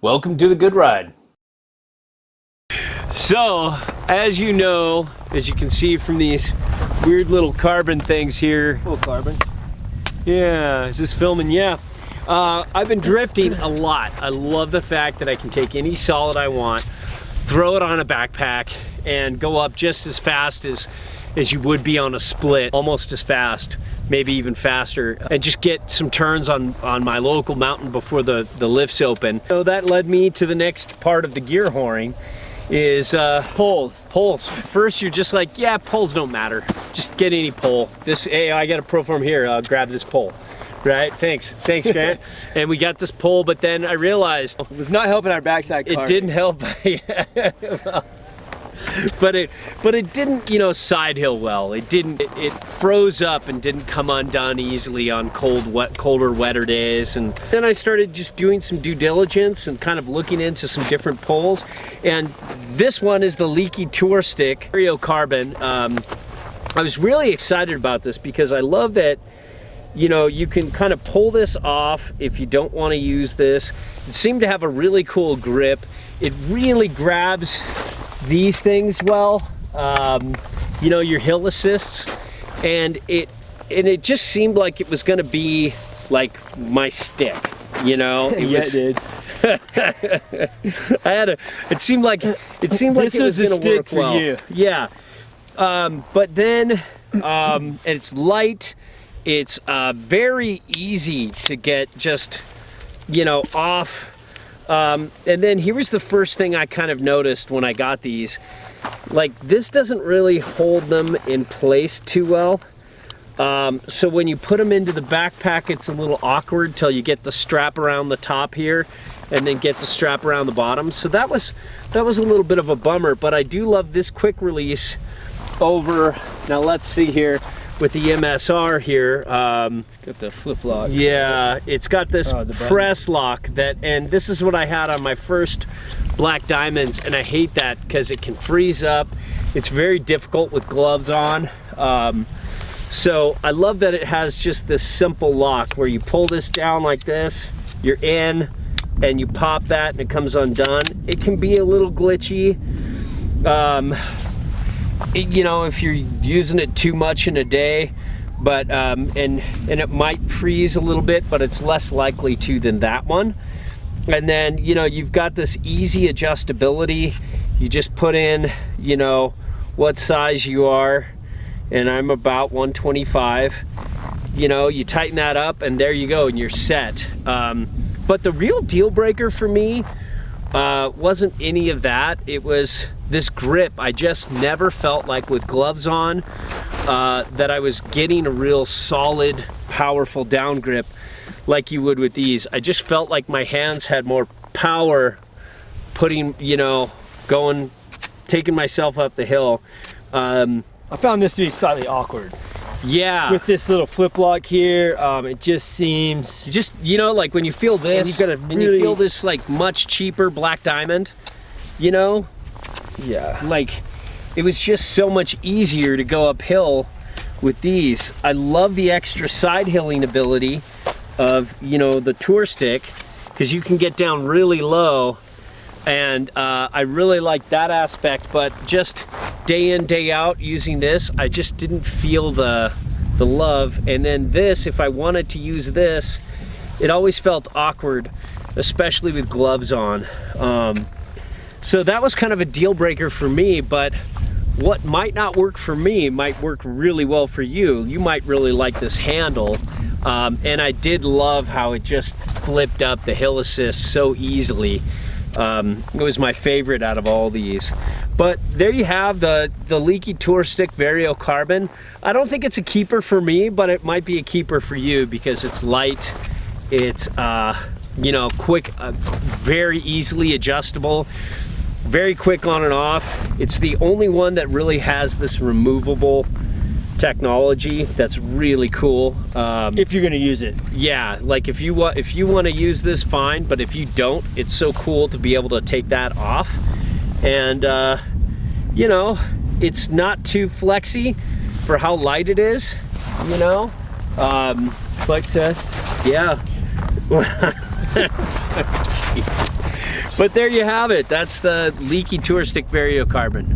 Welcome to the Good Ride. So, as you know, as you can see from these weird little carbon things here. Full carbon. Yeah, is this filming? Yeah. I've been drifting a lot. I love the fact that I can take any solid I want, throw it on a backpack, and go up just as fast as you would be on a split, almost as fast, maybe even faster, and just get some turns on my local mountain before the lifts open. So that led me to the next part of the gear whoring, is Poles. Poles. First, you're just like, yeah, poles don't matter. Just get any pole. Hey, I got a pro form here. I'll grab this pole. Right? Thanks, Grant. And we got this pole, but then I realized it was not helping our backside car. It didn't help. but it didn't, you know, side hill well. It froze up and didn't come undone easily on colder, wetter days. And then I started just doing some due diligence and kind of looking into some different poles. And this one is the Leki Tourstick Vario carbon. I was really excited about this because I love that, you know, you can kind of pull this off if you don't want to use this. It seemed to have a really cool grip. It really grabs these things well, you know, your hill assists, and it just seemed like it was going to be like my stick, you know. It did. It seemed like it was going to work well. You. Yeah, but then and it's light. It's very easy to get just, you know, off. And then here was the first thing I kind of noticed when I got these. Like, this doesn't really hold them in place too well. So when you put them into the backpack, it's a little awkward till you get the strap around the top here and then get the strap around the bottom. So that was a little bit of a bummer, but I do love this quick release over. Now let's see here. With the MSR here, it's got the flip lock. Yeah, it's got this press lock and this is what I had on my first Black Diamonds, and I hate that because it can freeze up. It's very difficult with gloves on. So I love that it has just this simple lock where you pull this down like this, you're in, and you pop that and it comes undone. It can be a little glitchy. You know, if you're using it too much in a day, but and it might freeze a little bit, but it's less likely to than that one. And then, you know, you've got this easy adjustability. You just put in, you know, what size you are, and I'm about 125. You know, you tighten that up and there you go, and you're set. But the real deal breaker for me wasn't any of that. It was this grip. I just never felt like with gloves on that I was getting a real solid, powerful down grip like you would with these. I just felt like my hands had more power putting, you know, taking myself up the hill. I found this to be slightly awkward. Yeah. With this little flip lock here, it just seems... Just, you know, like when you feel this, and you feel this like much cheaper Black Diamond, you know? Yeah. Like, it was just so much easier to go uphill with these. I love the extra side hilling ability of, you know, the Tourstick, because you can get down really low, and I really like that aspect. But just day in, day out using this, I just didn't feel the love. And then this, if I wanted to use this, it always felt awkward, especially with gloves on. So that was kind of a deal breaker for me, but what might not work for me might work really well for you. You might really like this handle. And I did love how it just flipped up the hill assist so easily. It was my favorite out of all these. But there you have the Leki Tourstick Vario Carbon. I don't think it's a keeper for me, but it might be a keeper for you because it's light, it's you know, quick, very easily adjustable, very quick on and off. It's the only one that really has this removable technology that's really cool. If you're gonna use it. Yeah, like if you want to use this, fine, but if you don't, it's so cool to be able to take that off. And you know, it's not too flexy for how light it is, you know. Flex test. Yeah. But there you have it. That's the Leki Tourstick Vario Carbon.